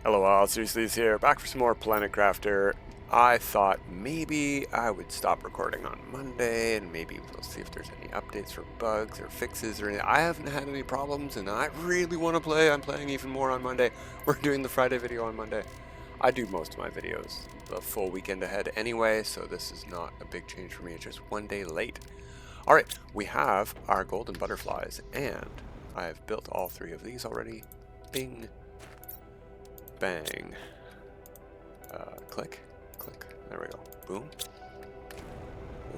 Hello all, Seriously here, back for some more Planet Crafter. I thought maybe I would stop recording on Monday and maybe we'll see if there's any updates for bugs or fixes or anything. I haven't had any problems and I really want to play. I'm playing even more on Monday. We're doing the Friday video on Monday. I do most of my videos the full weekend ahead anyway, so this is not a big change for me. It's just one day late. Alright, we have our golden butterflies and I've built all three of these already. Bing. Bang. Click, click. There we go. Boom.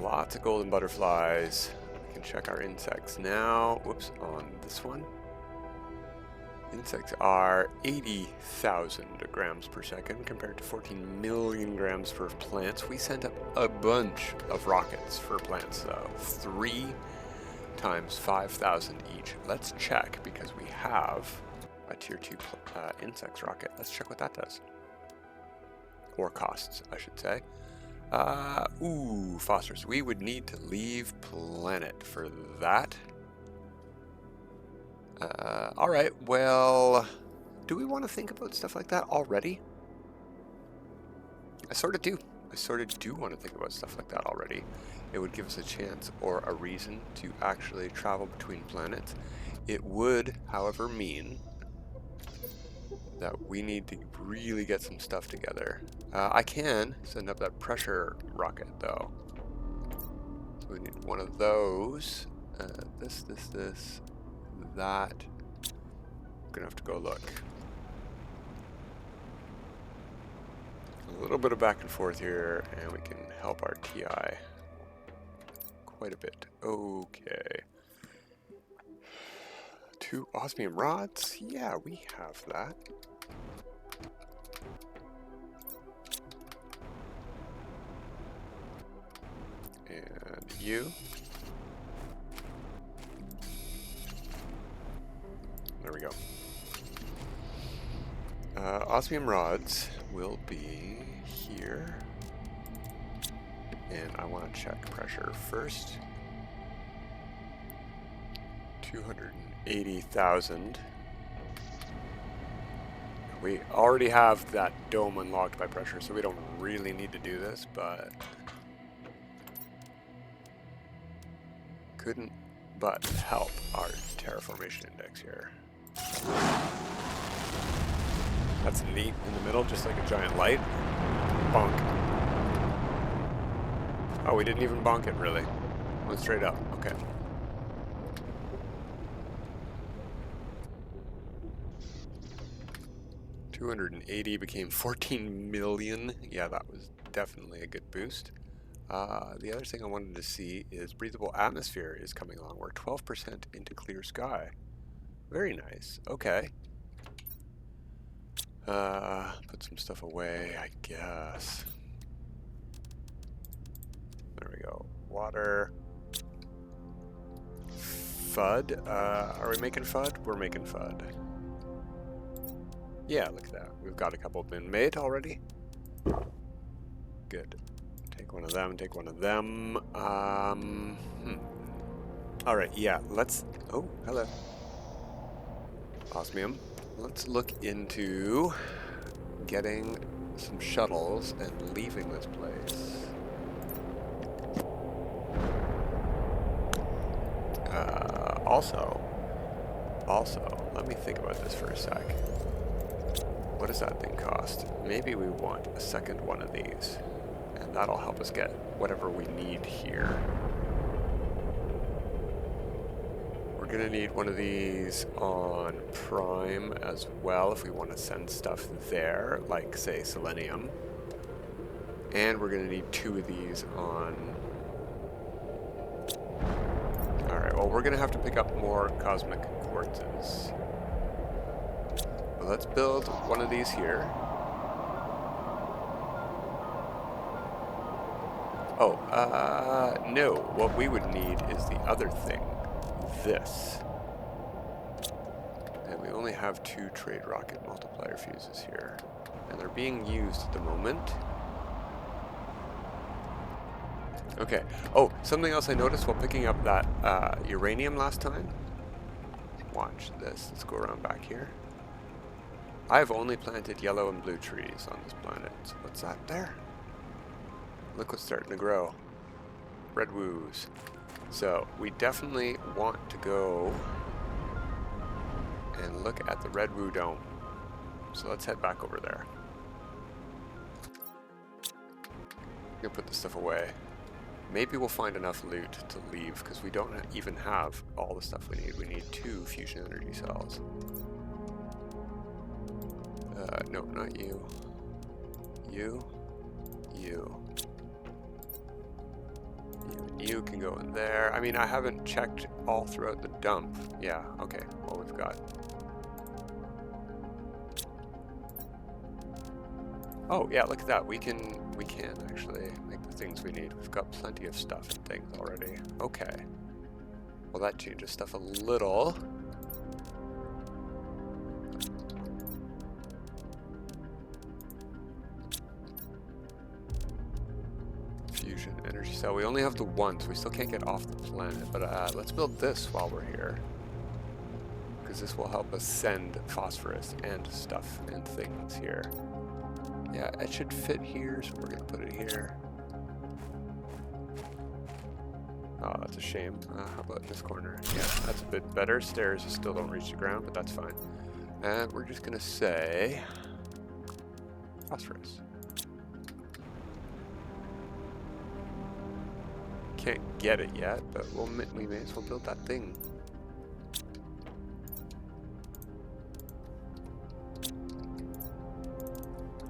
Lots of golden butterflies. We can check our insects now. Whoops, on this one. Insects are 80,000 grams per second compared to 14 million grams for plants. We sent up a bunch of rockets for plants though. 3 times 5,000 each. Let's check because we have a tier 2 insects rocket. Let's check what that does. Or costs, I should say. Ooh, Phosphorous. We would need to leave planet for that. Alright, well, do we want to think about stuff like that already? I sort of do. I sort of do want to think about stuff like that already. It would give us a chance or a reason to actually travel between planets. It would, however, mean that we need to really get some stuff together. I can send up that pressure rocket though. So we need one of those. This, that. I'm gonna have to go look. A little bit of back and forth here, and we can help our TI quite a bit. Okay. 2 osmium rods? Yeah, we have that. And you. There we go. Osmium rods will be here. And I want to check pressure first. 280,000. We already have that dome unlocked by pressure, so we don't really need to do this, but couldn't but help our terraformation index here. That's neat in the middle, just like a giant light. Bonk. Oh, we didn't even bonk it, really. Went straight up. Okay. $280 became 14 million. Yeah, that was definitely a good boost. The other thing I wanted to see is breathable atmosphere is coming along. We're 12% into clear sky. Very nice. Okay. Put some stuff away, I guess. There we go. Water. FUD. Are we making FUD? We're making FUD. Yeah, look at that. We've got a couple been made already. Good. Take one of them, take one of them. Alright, yeah, let's... Oh, hello. Osmium. Let's look into getting some shuttles and leaving this place. Also, let me think about this for a sec. What does that thing cost? Maybe we want a second one of these, and that'll help us get whatever we need here. We're gonna need one of these on Prime as well if we want to send stuff there, like say Selenium. And we're gonna need 2 of these on... Alright, well we're gonna have to pick up more cosmic quartzes. But let's build one of these here. Oh, no, what we would need is the other thing. This. And we only have 2 trade rocket multiplier fuses here. And they're being used at the moment. Okay. Oh, something else I noticed while picking up that uranium last time. Watch this. Let's go around back here. I've only planted yellow and blue trees on this planet. So what's that there? Look what's starting to grow. Redwoos. So we definitely want to go and look at the Redwo Dome. So let's head back over there. I'm gonna put this stuff away. Maybe we'll find enough loot to leave because we don't even have all the stuff we need. We need 2 fusion energy cells. No, not you. You. You can go in there. I mean, I haven't checked all throughout the dump. Yeah, okay. Well, we've got... Oh, yeah, look at that. We can actually make the things we need. We've got plenty of stuff and things already. Okay. Well, that changes stuff a little. Fusion energy cell. We only have the one, so we still can't get off the planet. But let's build this while we're here, because this will help us send phosphorus and stuff and things here. Yeah, it should fit here, so we're gonna put it here. Oh, that's a shame. How about in this corner? Yeah, that's a bit better. Stairs still don't reach the ground, but that's fine. And we're just gonna say phosphorus. Can't get it yet, but we may as well build that thing.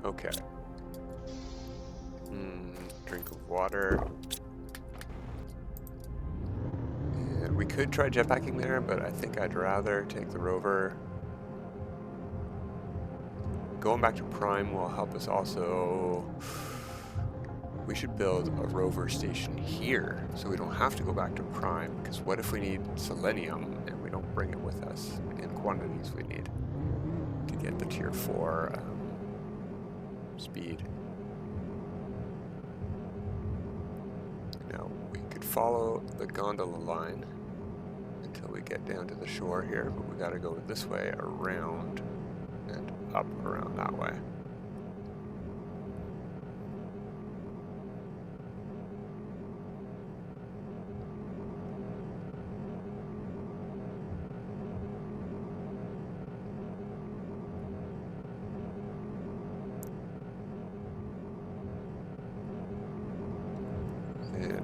Okay. Drink of water. And we could try jetpacking there, but I think I'd rather take the rover. Going back to Prime will help us also. We should build a rover station here, so we don't have to go back to Prime, because what if we need selenium and we don't bring it with us in quantities we need to get the tier 4 speed. Now, we could follow the gondola line until we get down to the shore here, but we gotta go this way around and up around that way.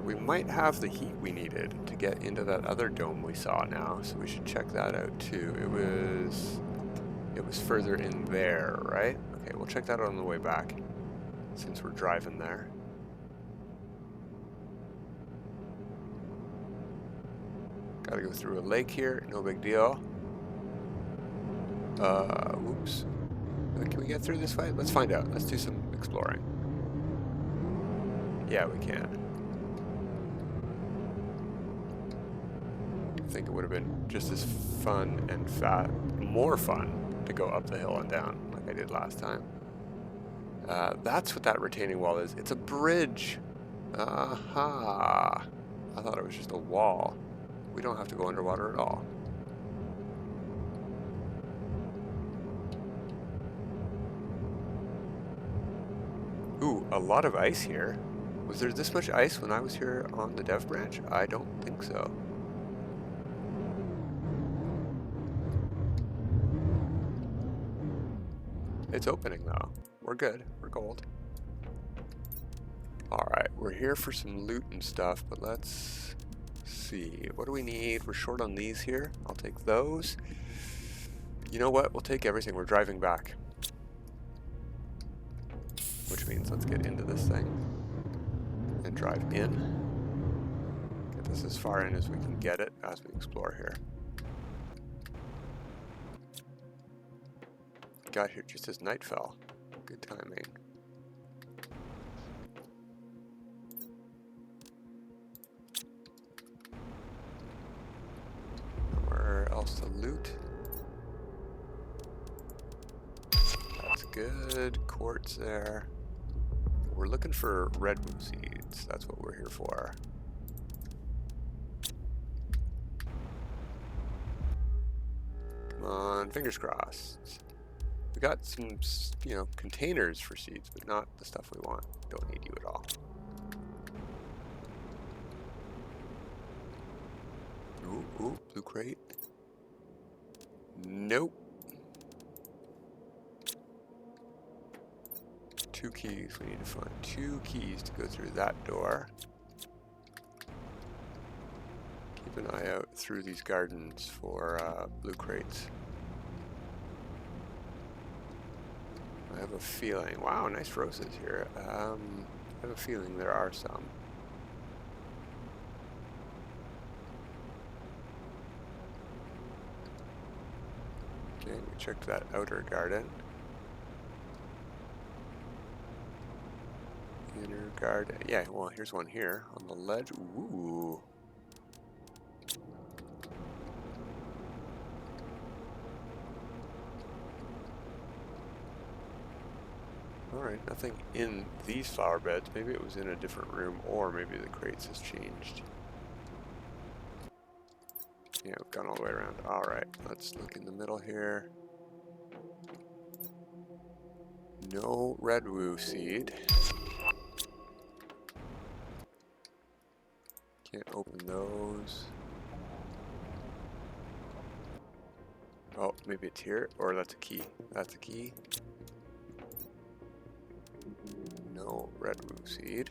We might have the heat we needed to get into that other dome we saw now, so we should check that out too. It was further in there, right? Okay, we'll check that out on the way back, since we're driving there. Gotta go through a lake here, no big deal. Whoops. Can we get through this way? Let's find out. Let's do some exploring. Yeah, we can. I think it would have been just as fun and more fun to go up the hill and down like I did last time. That's what that retaining wall is. It's a bridge. Aha. I thought it was just a wall. We don't have to go underwater at all. Ooh, a lot of ice here. Was there this much ice when I was here on the dev branch? I don't think so. It's opening though. We're good. We're gold. Alright, we're here for some loot and stuff, but let's see. What do we need? We're short on these here. I'll take those. You know what? We'll take everything. We're driving back. Which means let's get into this thing and drive in. Get this as far in as we can get it as we explore here. Got here just as night fell. Good timing. Nowhere else to loot. That's good. Quartz there. We're looking for Redwo seeds. That's what we're here for. Come on, fingers crossed. We got some, you know, containers for seeds, but not the stuff we want. Don't need you at all. Ooh, blue crate. Nope. 2 keys. We need to find 2 keys to go through that door. Keep an eye out through these gardens for blue crates. I have a feeling. Wow, nice roses here. I have a feeling there are some. Okay, we checked that outer garden. Inner garden. Yeah, well, here's one here on the ledge. Ooh. Alright, nothing in these flower beds. Maybe it was in a different room, or maybe the crates has changed. Yeah, we've gone all the way around. Alright, let's look in the middle here. No Redwo seed. Can't open those. Oh, maybe it's here, or that's a key. That's a key. No Redwo seed.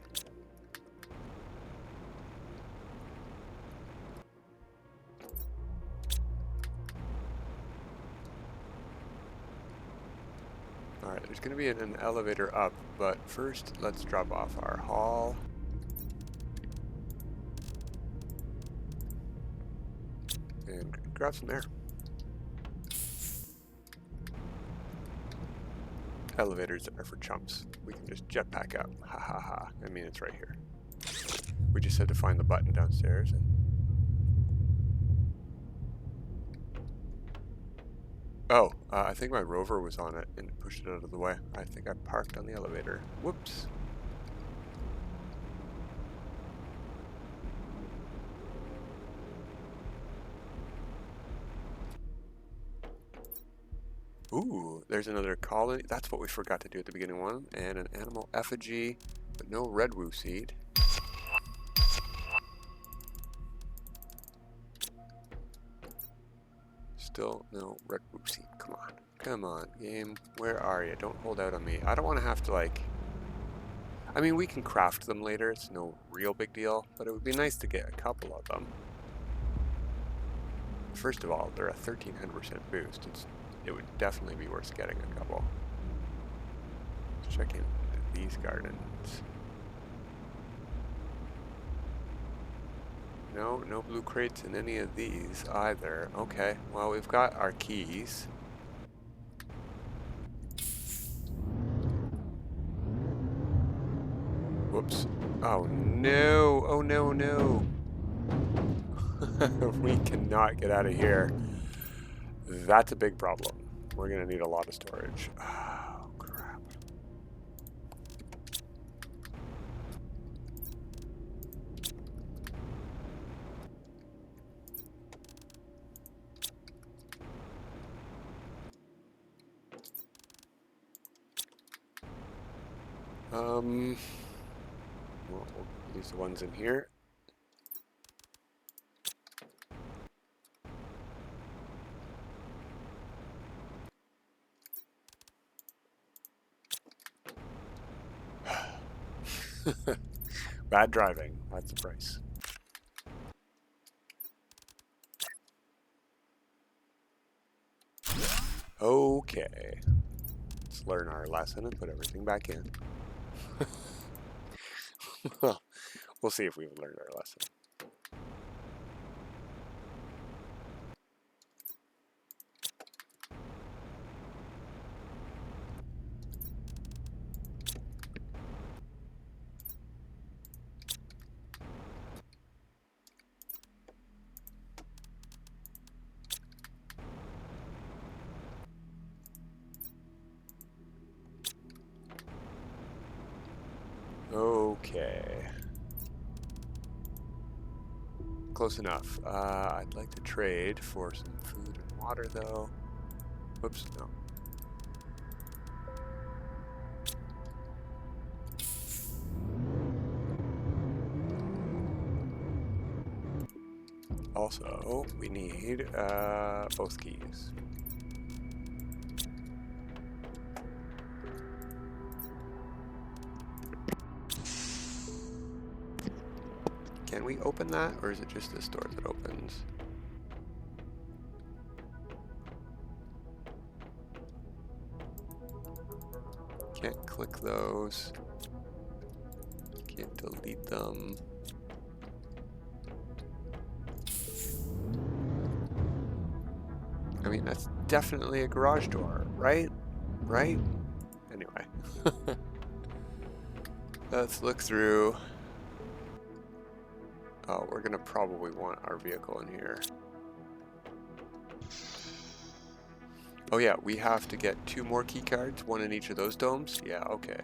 Alright, there's going to be an elevator up, but first let's drop off our haul. And grab some air. Elevators are for chumps. We can just jetpack up. Ha ha ha. I mean, it's right here. We just had to find the button downstairs. And oh, I think my rover was on it and pushed it out of the way. I think I parked on the elevator. Whoops. Ooh, there's another colony. That's what we forgot to do at the beginning one. And an animal effigy, but no Redwo seed. Still no Redwo seed. Come on. Come on, game. Where are you? Don't hold out on me. I don't want to have to, like... I mean, we can craft them later. It's no real big deal. But it would be nice to get a couple of them. First of all, they're a 1300% boost. It would definitely be worth getting a couple. Let's check in these gardens. No, no blue crates in any of these either. Okay, well, we've got our keys. Whoops. Oh no, oh no, no. We cannot get out of here. That's a big problem. We're gonna need a lot of storage. Oh, crap. Well, we'll use the ones in here. Bad driving, that's the price. Okay. Let's learn our lesson and put everything back in. Well, we'll see if we've learned our lesson. Okay. Close enough. I'd like to trade for some food and water, though. Whoops, no. Also, we need both keys. Can we open that, or is it just this door that opens? Can't click those. Can't delete them. I mean, that's definitely a garage door, right? Right? Anyway. Let's look through. Oh, we're gonna probably want our vehicle in here. Oh yeah, we have to get 2 more key cards, 1 in each of those domes? Yeah, okay.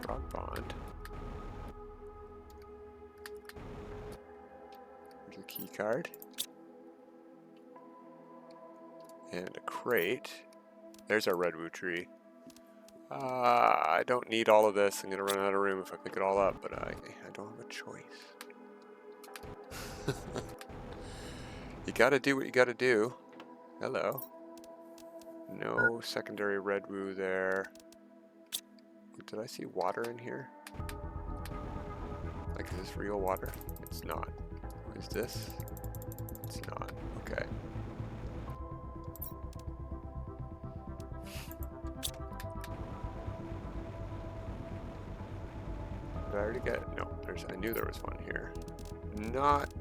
Frog Pond. Here's a key card. And a crate. There's our Redwo Tree. I don't need all of this. I'm gonna run out of room if I pick it all up, but I don't have a choice. You gotta do what you gotta do. Hello. No secondary Redwo there. Did I see water in here? Like, is this real water? It's not. What is this? It's not. Okay. Did I already get? No, I knew there was one here. Not.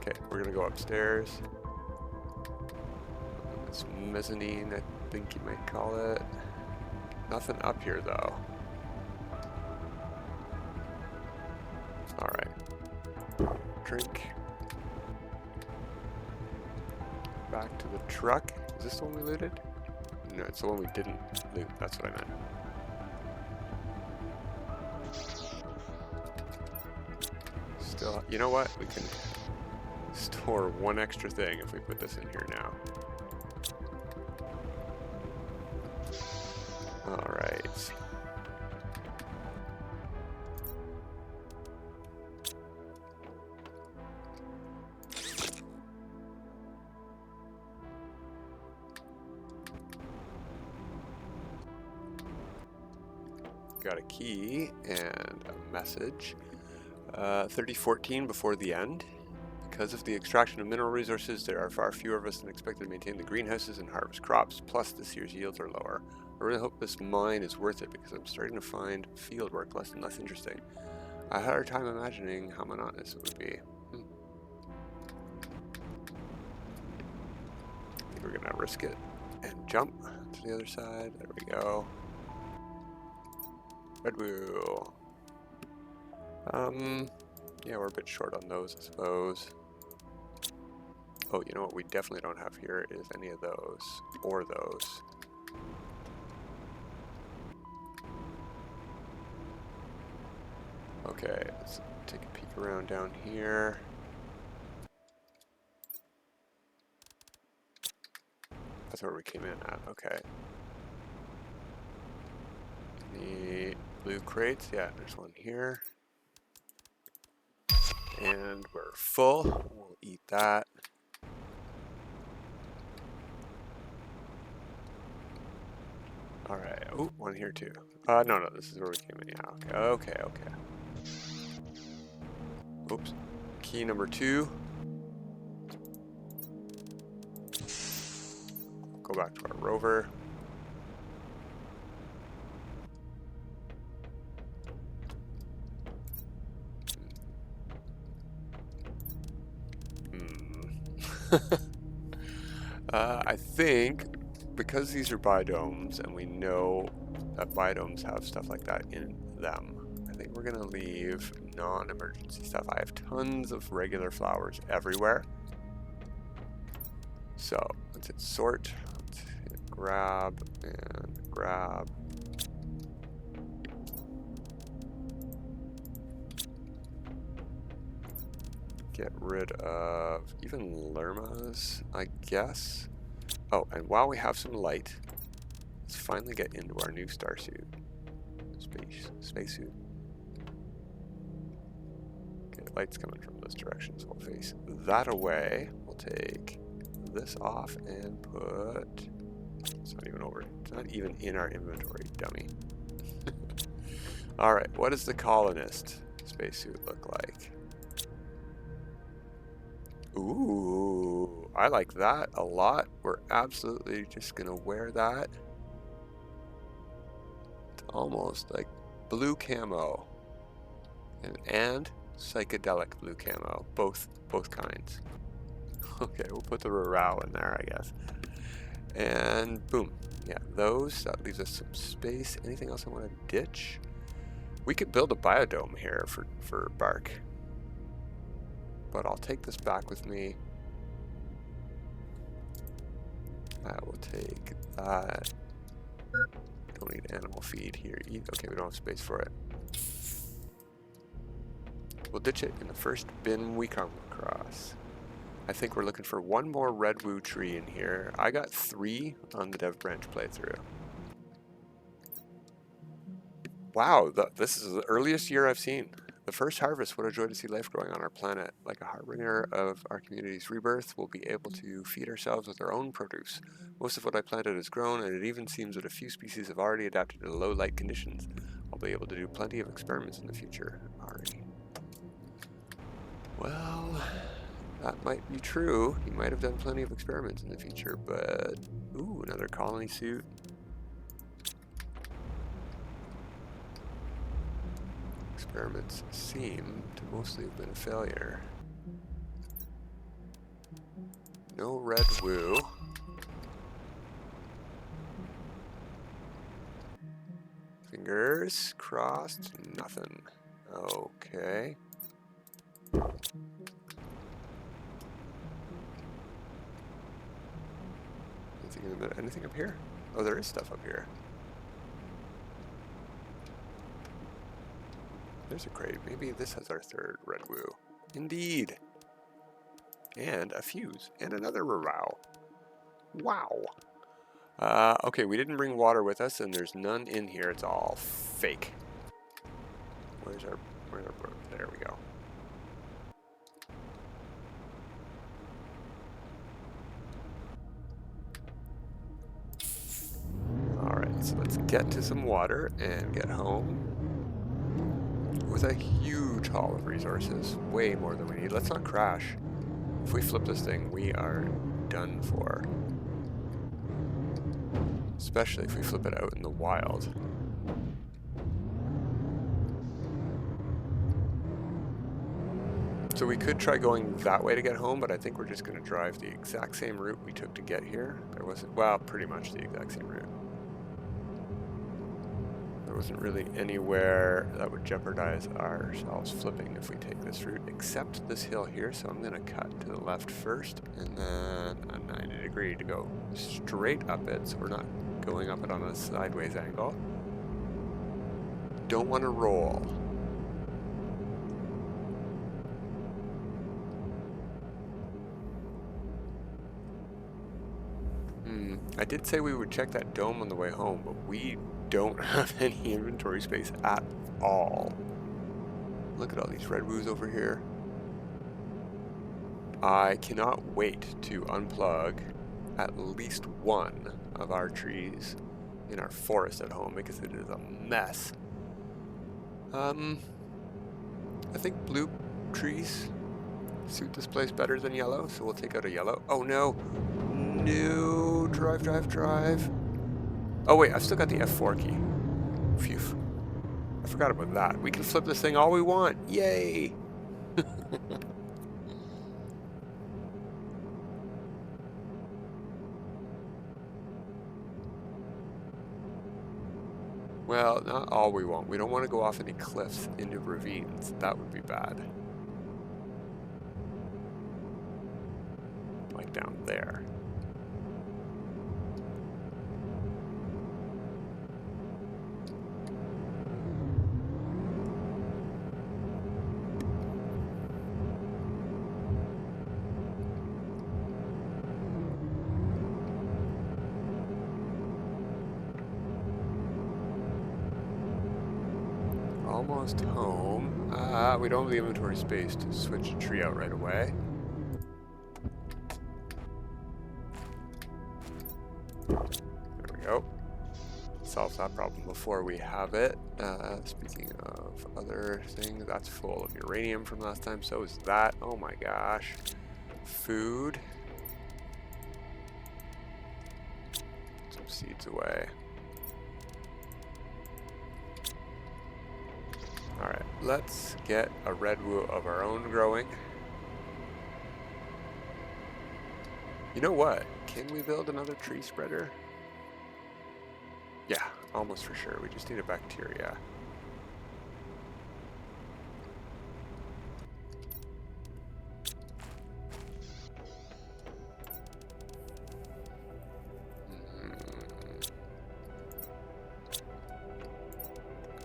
Okay, we're gonna go upstairs. This mezzanine, I think you might call it. Nothing up here though. Alright. Drink. Back to the truck. Is this the one we looted? No, it's the one we didn't loot. That's what I meant. Still, you know what? We can store 1 extra thing if we put this in here now. Alright. Got a key and a message. 3014 before the end. Because of the extraction of mineral resources, there are far fewer of us than expected to maintain the greenhouses and harvest crops, plus this year's yields are lower. I really hope this mine is worth it because I'm starting to find field work less and less interesting. I had a hard time imagining how monotonous it would be. I think we're gonna risk it and jump to the other side. There we go. Redwo. Yeah, we're a bit short on those, I suppose. Oh, you know what we definitely don't have here is any of those, or those. Okay, let's take a peek around down here. That's where we came in at, okay. The blue crates, yeah, there's one here. And we're full, we'll eat that. Alright, oh, one here too. No, this is where we came in, yeah, okay. Oops, key number 2. Go back to our rover. I think because these are biodomes and we know that biodomes have stuff like that in them, I think we're gonna leave non-emergency stuff. I have tons of regular flowers everywhere. So let's hit sort, let's hit grab and grab. Get rid of even lermas, I guess. Oh, and while we have some light, Let's finally get into our new starsuit. Spacesuit. Okay, light's coming from this direction, so we'll face that away. We'll take this off and put... It's not even over. It's not even in our inventory, dummy. Alright, what does the colonist spacesuit look like? Ooh, I like that a lot. We're absolutely just gonna wear that. It's almost like blue camo and psychedelic blue camo, both kinds. Okay, we'll put the Rurao in there, I guess. And boom, yeah, that leaves us some space. Anything else I want to ditch? We could build a biodome here for bark, but I'll take this back with me. I will take that. Don't need animal feed here either. Okay, we don't have space for it. We'll ditch it in the first bin we come across. I think we're looking for one more Redwo tree in here. I got 3 on the dev branch playthrough. Wow, this is the earliest year I've seen. The first harvest, what a joy to see life growing on our planet. Like a harbinger of our community's rebirth, we'll be able to feed ourselves with our own produce. Most of what I planted has grown, and it even seems that a few species have already adapted to low light conditions. I'll be able to do plenty of experiments in the future. Alright. Well, that might be true. He might have done plenty of experiments in the future, but... Ooh, another colony suit. Experiments seem to mostly have been a failure. No Redwo. Fingers crossed. Nothing. Okay. Anything up here? Oh, there is stuff up here. There's a crate. Maybe this has our 3rd Redwo. Indeed. And a fuse. And another Rurao. Wow. Okay, we didn't bring water with us, and there's none in here. It's all fake. Where's our brook? There we go. Alright, so let's get to some water and get home with a huge haul of resources. Way more than we need. Let's not crash. If we flip this thing, we are done for. Especially if we flip it out in the wild. So we could try going that way to get home, but I think we're just going to drive the exact same route we took to get here. There wasn't, well, pretty much the exact same route. There wasn't really anywhere that would jeopardize ourselves flipping if we take this route, except this hill here. So I'm going to cut to the left first, and then a 90-degree to go straight up it, so we're not going up it on a sideways angle. Don't want to roll. I did say we would check that dome on the way home, but we don't have any inventory space at all. Look at all these Redwos over here. I cannot wait to unplug at least one of our trees in our forest at home because it is a mess. I think blue trees suit this place better than yellow, so we'll take out a yellow. Oh no! No! Drive. Oh wait, I've still got the F4 key. Phew. I forgot about that. We can flip this thing all we want. Yay! Well, not all we want. We don't want to go off any cliffs into ravines. That would be bad. Like down there. almost home. We don't have the inventory space to switch a tree out right away. There we go. Solves that problem before we have it. Speaking of other things, that's full of uranium from last time. So is that. Oh my gosh. Food. Some seeds away. Alright, let's get a redwo of our own growing. You know what? Can we build another tree spreader? Yeah, almost for sure. We just need a bacteria.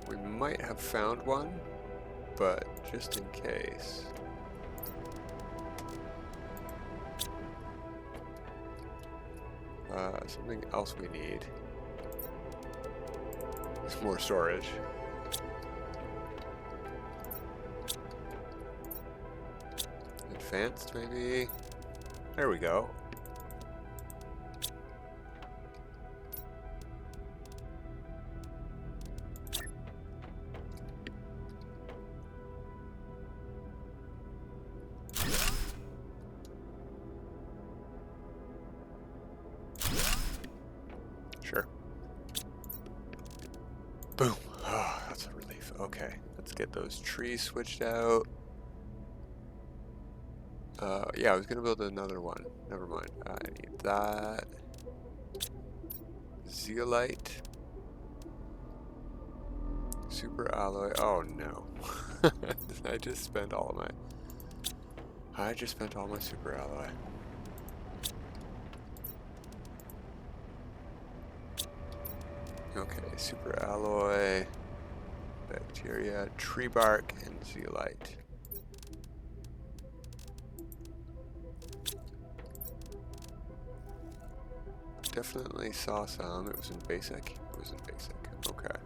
We might have found one, but just in case. Something else we need. It's more storage. Advanced, maybe? There we go. Sure. Boom. Oh, that's a relief. Okay, let's get those trees switched out. Yeah, I was gonna build another one. Never mind. I need that. Zeolite. Super alloy. Oh no. I just spent all my super alloy. Okay, super alloy, bacteria, tree bark, and zeolite. Definitely saw some. It was in basic. It was in basic. Okay.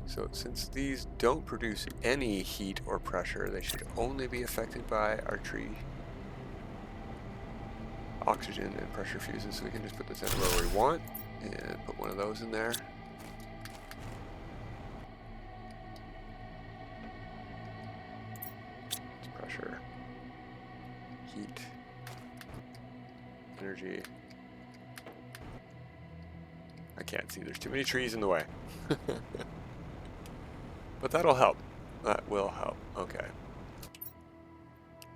So since these don't produce any heat or pressure, they should only be affected by our tree oxygen and pressure fuses. So we can just put this anywhere we want and put one of those in there. It's pressure, heat, energy. I can't see, there's too many trees in the way. But that'll help. That will help. Okay.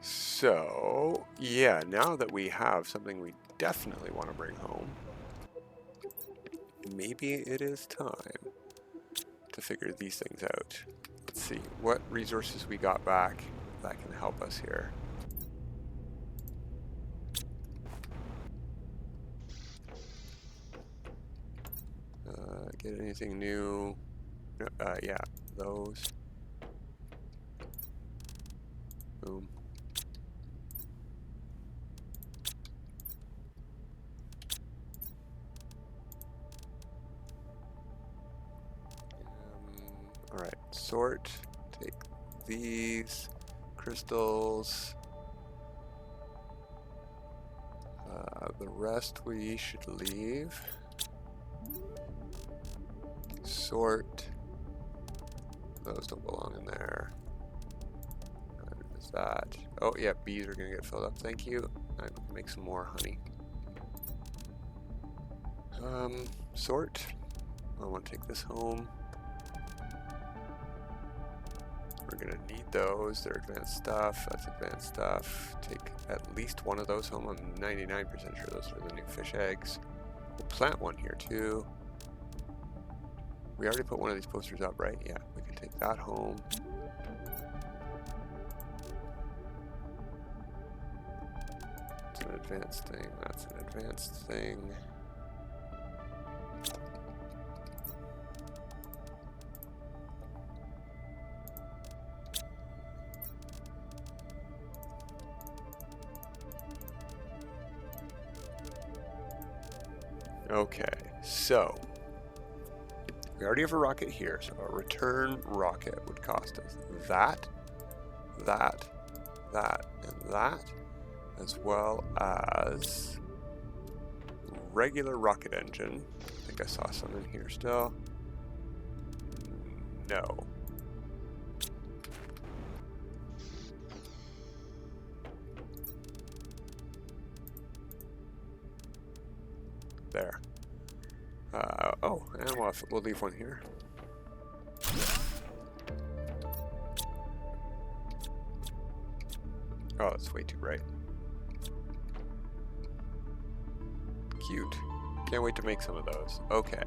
So, yeah, now that we have something we definitely want to bring home, maybe it is time to figure these things out. Let's see what resources we got back that can help us here. Get anything new? Yeah, those. Boom. All right, sort. Take these crystals. The rest we should leave. Sort. Those don't belong in there. Is that? Oh yeah, bees are gonna get filled up. Thank you. I can make some more honey. Sort. I want to take this home. We're gonna need those. They're advanced stuff. That's advanced stuff. Take at least one of those home. I'm 99% sure those are the new fish eggs. We'll plant one here too. We already put one of these posters up, right? Yeah, we can take that home. It's an advanced thing. That's an advanced thing. Okay, So we already have a rocket here, so a return rocket would cost us that, that, that, and that, as well as regular rocket engine. I think I saw some in here still. No. There. Oh, and we'll leave one here. Oh, that's way too bright. Cute. Can't wait to make some of those. Okay.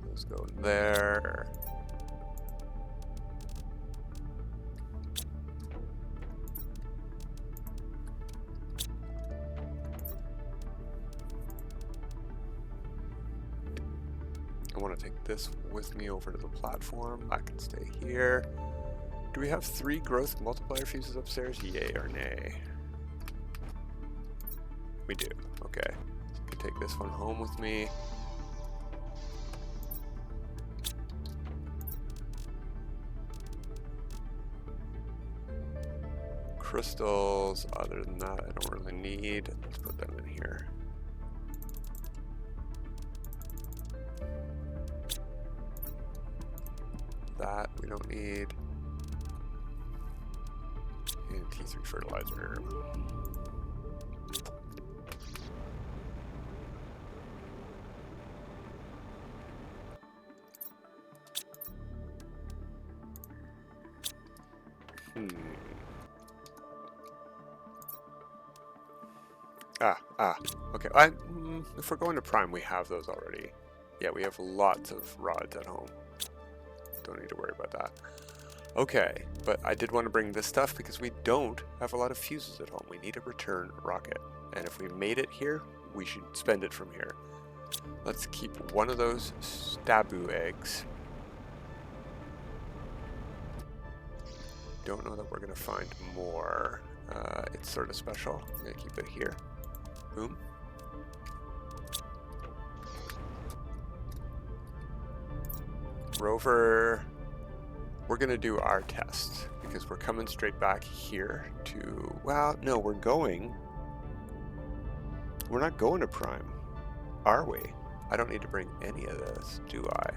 Let's go there. I want to take this with me over to the platform. I can stay here. Do we have 3 growth multiplier fuses upstairs? Yay or nay? We do. Okay. So I can take this one home with me. Crystals, other than that, I don't really need. Let's put them in here. That we don't need. And T3 fertilizer. Okay. If we're going to Prime, we have those already. Yeah, we have lots of rods at home. Don't need to worry about that. Okay, but I did want to bring this stuff because we don't have a lot of fuses at home. We need a return rocket. And if we made it here, we should spend it from here. Let's keep one of those Stabu eggs. Don't know that we're going to find more. It's sort of special. I'm going to keep it here. Boom. Rover, we're going to do our test because we're coming straight back here to, well, no, we're not going to Prime, are we? I don't need to bring any of this, do I?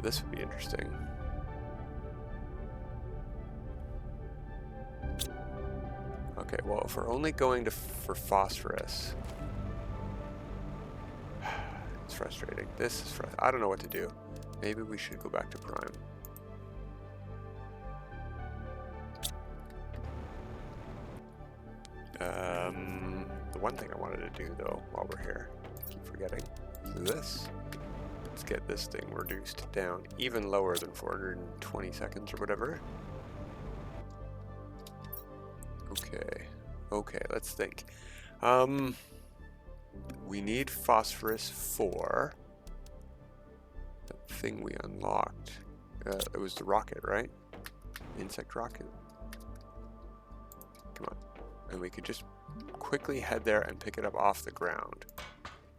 This would be interesting. Okay, well, if we're only going for Phosphorous, it's frustrating. This is frustrating. I don't know what to do. Maybe we should go back to Prime. The one thing I wanted to do, though, while we're here, I keep forgetting, is this. Let's get this thing reduced down even lower than 420 seconds or whatever. Okay, let's think. We need Phosphorous for that thing we unlocked. It was the rocket, right? Insect rocket. Come on. And we could just quickly head there and pick it up off the ground.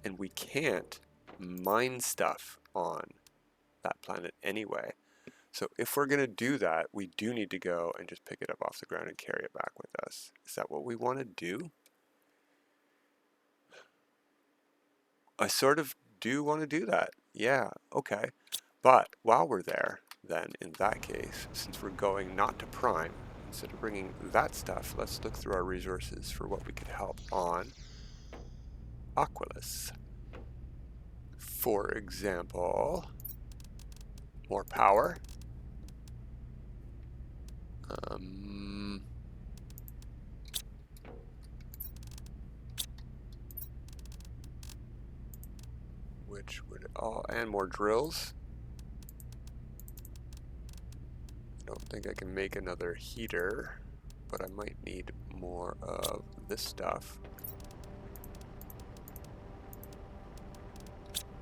And we can't mine stuff on that planet anyway. So if we're going to do that, we do need to go and just pick it up off the ground and carry it back with us. Is that what we want to do? I sort of do want to do that. Yeah, okay. But while we're there, then in that case, since we're going not to Prime, instead of bringing that stuff, let's look through our resources for what we could help on Aqualis. For example, more power. Which would all, and more drills. I don't think I can make another heater, but I might need more of this stuff.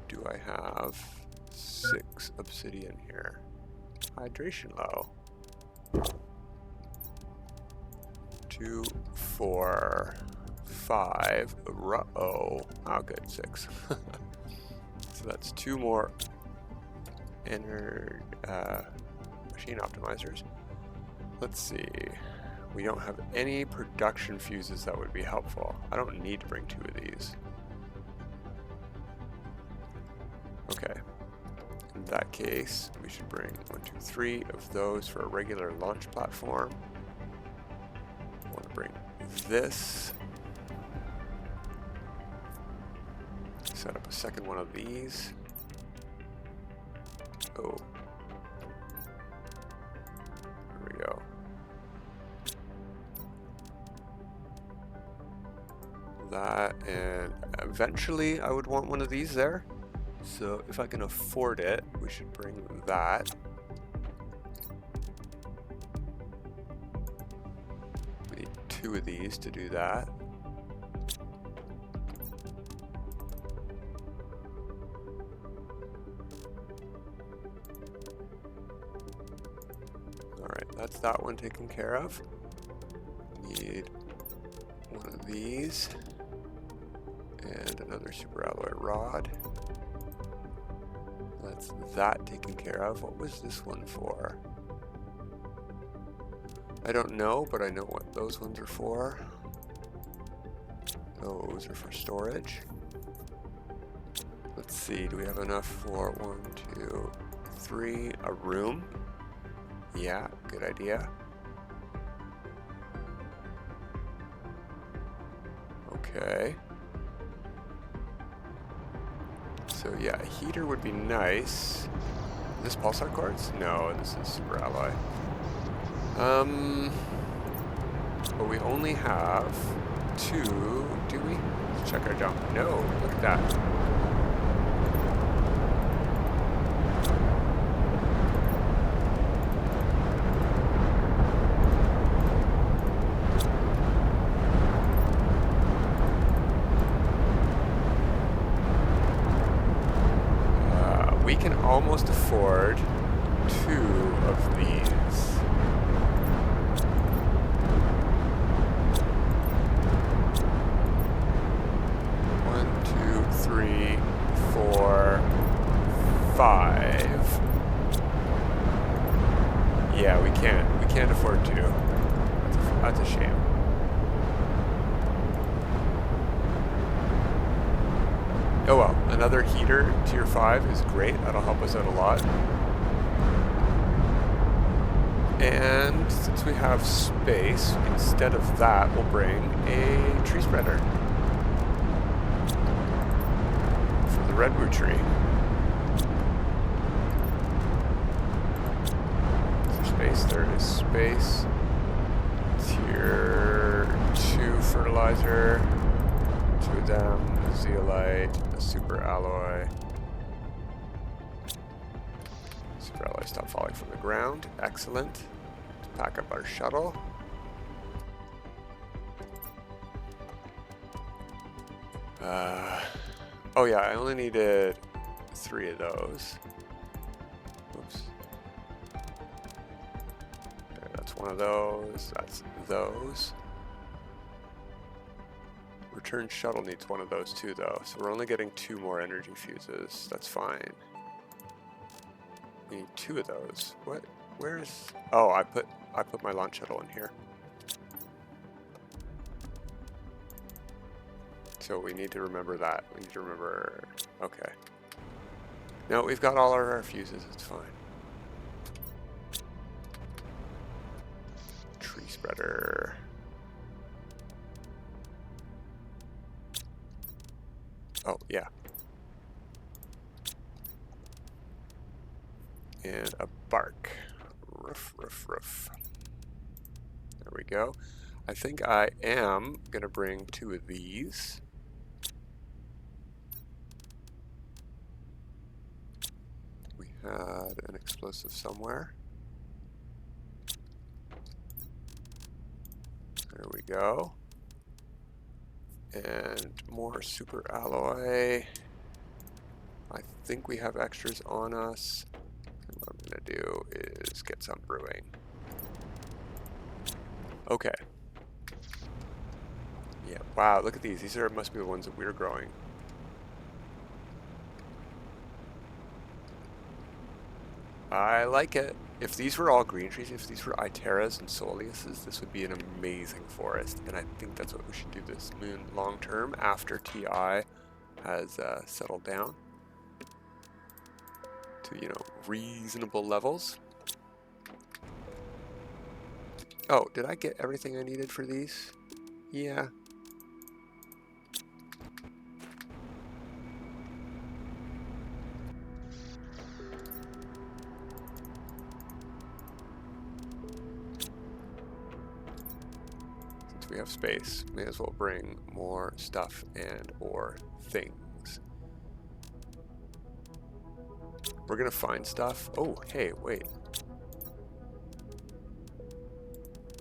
Do I have 6 obsidian here? Hydration low. 2, 4, 5. Oh, good, 6. So that's 2 more machine optimizers. Let's see. We don't have any production fuses that would be helpful. I don't need to bring 2 of these. Okay. In that case, we should bring 1, 2, 3 of those for a regular launch platform. I want to bring this. Set up a second one of these. Oh. There we go. That, and eventually I would want one of these there. So if I can afford it, we should bring that. We need 2 of these to do that. Alright, that's that one taken care of. Need one of these. And another superalloy rod. That's that taken care of. What was this one for? I don't know, but I know what those ones are for. Those are for storage. Let's see, do we have enough for 1, 2, 3, a room? Yeah, good idea. Okay. So yeah, a heater would be nice. Is this pulsar quartz? No, this is super alloy. But we only have 2, do we? Let's check our jump. No, look at that. We can almost afford 2 of these. One, 2, 3, 4, 5. Yeah, we can't afford 2. That's a shame. Oh well, another heater, tier 5 is great. That'll help us out a lot. And since we have space, instead of that, we'll bring a tree spreader for the Redwo Tree. Is there space? There is space. Tier 2 fertilizer. 2 of them, a zeolite, a super alloy. Super alloy stop falling from the ground. Excellent. Let's pack up our shuttle. Oh yeah, I only needed 3 of those. Oops. There, that's one of those. That's those. Return shuttle needs one of those too, though, so we're only getting 2 more energy fuses. That's fine. We need 2 of those. What? Where's? Oh, I put my launch shuttle in here. So we need to remember that. We need to remember. Okay. No, we've got all our fuses. It's fine. Tree spreader. Oh, yeah. And a bark. Roof, roof, roof. There we go. I think I am going to bring 2 of these. We had an explosive somewhere. There we go. And more super alloy. I think we have extras on us. And what I'm going to do is get some brewing. Okay. Yeah, wow, look at these. These are must be the ones that we're growing. I like it. If these were all green trees, if these were Iteras and Soleuses, this would be an amazing forest. And I think that's what we should do this moon long term after TI has settled down to, you know, reasonable levels. Oh, did I get everything I needed for these? Yeah. Since we have space, may as well bring more stuff and or things. We're gonna find stuff. Oh, hey, wait.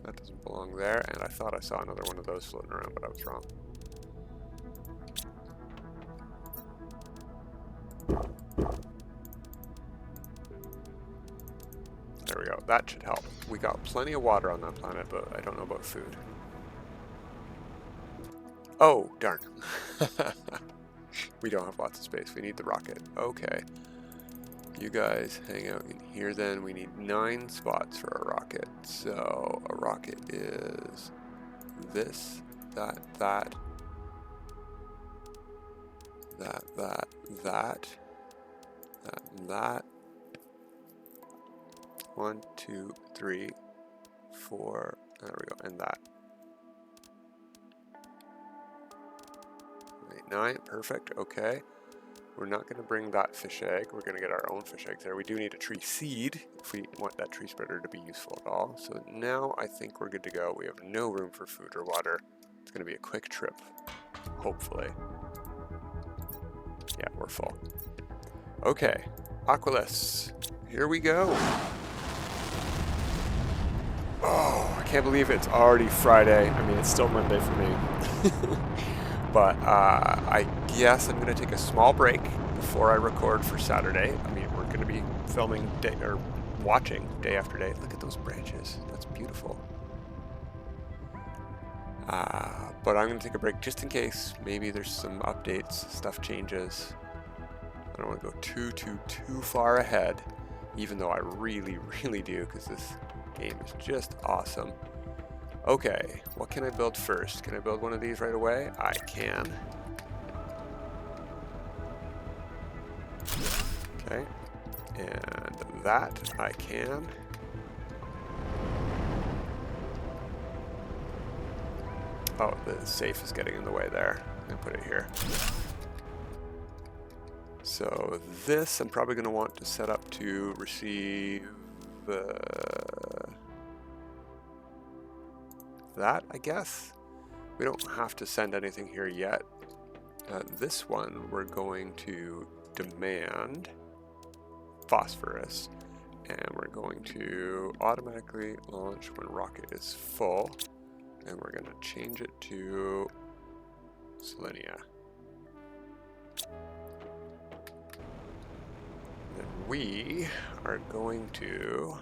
That doesn't belong there, and I thought I saw another one of those floating around, but I was wrong. There we go. That should help. We got plenty of water on that planet, but I don't know about food. Oh, darn. We don't have lots of space. We need the rocket. Okay. You guys hang out in here then. We need 9 spots for a rocket. So a rocket is this, that, that, that, that, that, that, and that. 1, 2, 3, 4, there we go, and that. 8, 9, perfect, okay. We're not going to bring that fish egg, we're going to get our own fish eggs there. We do need a tree seed if we want that tree spreader to be useful at all. So now I think we're good to go. We have no room for food or water. It's going to be a quick trip, hopefully. Yeah, we're full. Okay, Aqualis, here we go. Oh, I can't believe it's already Friday. I mean, it's still Monday for me. But I guess I'm going to take a small break before I record for Saturday. I mean, we're going to be filming day or watching day after day. Look at those branches. That's beautiful. But I'm going to take a break just in case. Maybe there's some updates, stuff changes. I don't want to go too far ahead, even though I really, really do, because this game is just awesome. Okay, what can I build first? Can I build one of these right away? I can. Okay, and that I can. Oh, the safe is getting in the way there. I'm gonna put it here. So this I'm probably gonna want to set up to receive that, I guess. We don't have to send anything here yet. This one we're going to demand Phosphorous, and we're going to automatically launch when rocket is full, and we're going to change it to Selenea. Then we are going to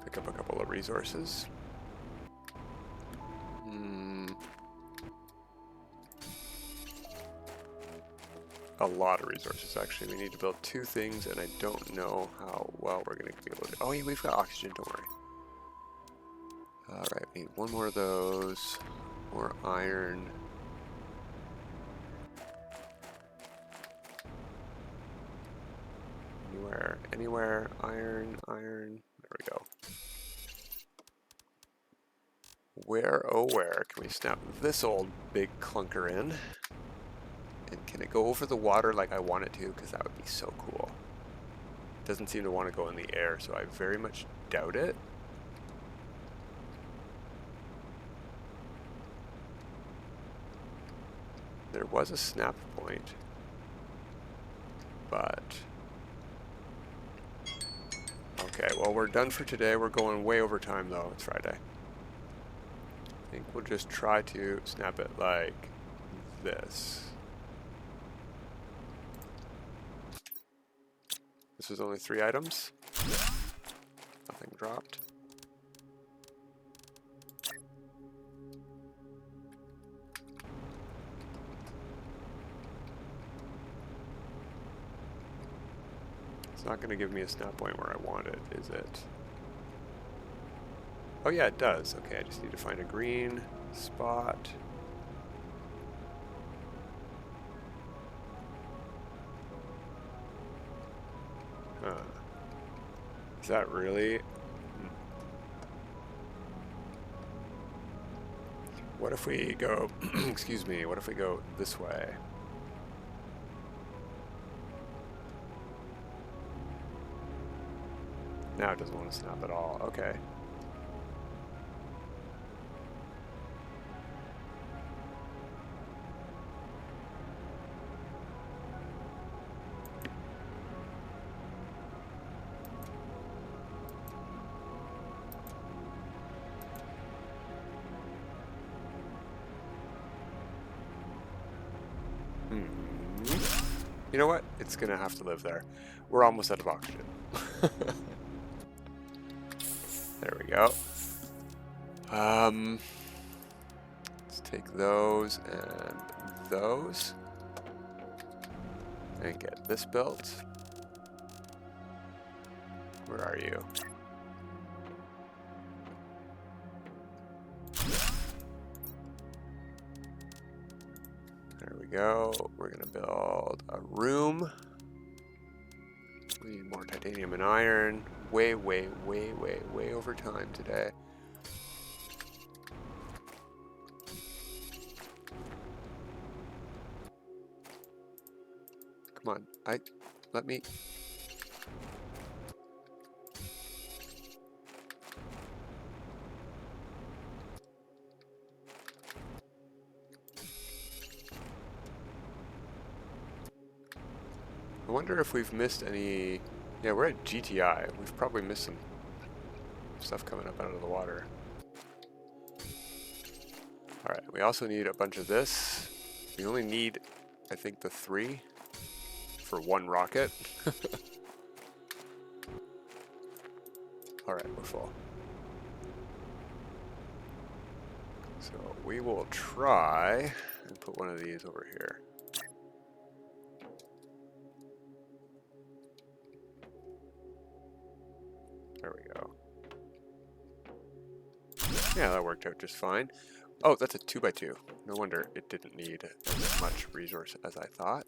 pick up a couple of resources. A lot of resources, actually. We need to build 2 things, and I don't know how well we're going to be able to. Oh, yeah, we've got oxygen, don't worry. Alright, we need 1 more of those. More iron. Anywhere, iron. There we go. Where, oh where, can we snap this old big clunker in? And can it go over the water like I want it to? Because that would be so cool. It doesn't seem to want to go in the air, so I very much doubt it. There was a snap point, but... Okay, well, we're done for today. We're going way over time, though. It's Friday. I think we'll just try to snap it like this. This was only 3 items. Nothing dropped. It's not going to give me a snap point where I want it, is it? Oh yeah, it does. Okay, I just need to find a green spot. Huh. Is that really? What if we go, excuse me, what if we go this way? Now it doesn't want to snap at all. Okay. You know what? It's gonna have to live there. We're almost out of oxygen. There we go. Let's take those and those. And get this built. Where are you? There we go. We're gonna build a room. We need more titanium and iron. Way over time today. Come on, let me. I wonder if we've missed any. Yeah, we're at GTI. We've probably missed some stuff coming up out of the water. Alright, we also need a bunch of this. We only need, I think, the 3 for 1 rocket. Alright, we're full. So we will try and put one of these over here. There we go. Yeah, that worked out just fine. Oh, that's a 2x2. No wonder it didn't need as much resource as I thought.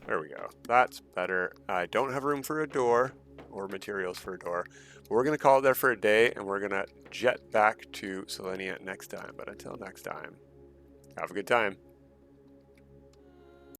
There we go. That's better. I don't have room for a door or materials for a door. But we're going to call it there for a day, and we're going to jet back to Selenea next time. But until next time, have a good time.